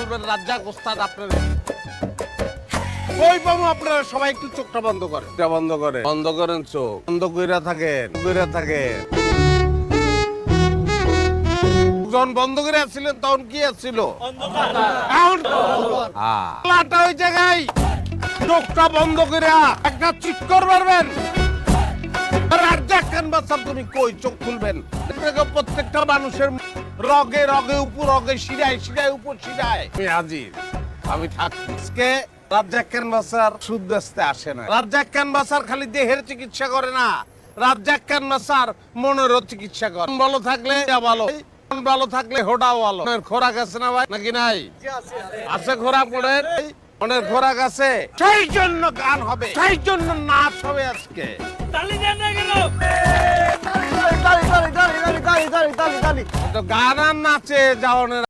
বলবেন রাজ্জাক ওস্তাদ আপনার কই পাবো। আপনারা সবাই একটু চোখটা বন্ধ করেন, বন্ধ করেন চোখ বন্ধ কইরা থাকেন, যখন বন্ধ করে আসছিলেন তখন কি আসছিল? ওই জায়গায় চোখটা বন্ধ করে একটা চিৎকার মারবেন, রাজ্জাক খান বাদশাহ তুমি কই চোখ খুলবেন। প্রত্যেকটা মানুষের রগে রগে উপর রগে শিরায় শিরায় উপর শিরায় আমি হাজির, আমি থাকি। রাজ্জাক খান বাদশার সুদ বেচতে আসে না। রাজ্জাক খান বাদশার খালি দেহের চিকিৎসা করে না, রাজ্জাক খান বাদশার মনেরও চিকিৎসা করে। ভালো থাকলে ভালো, ভালো থাকলে হোটাও ভালো। খোরাক আছে না ভাই নাকি নাই? আছে খোরাক, মনের খোরাক আছে। সেই জন্য গান হবে, সেই জন্য নাচ হবে আজকে। গান আর নাচে যাওয়ার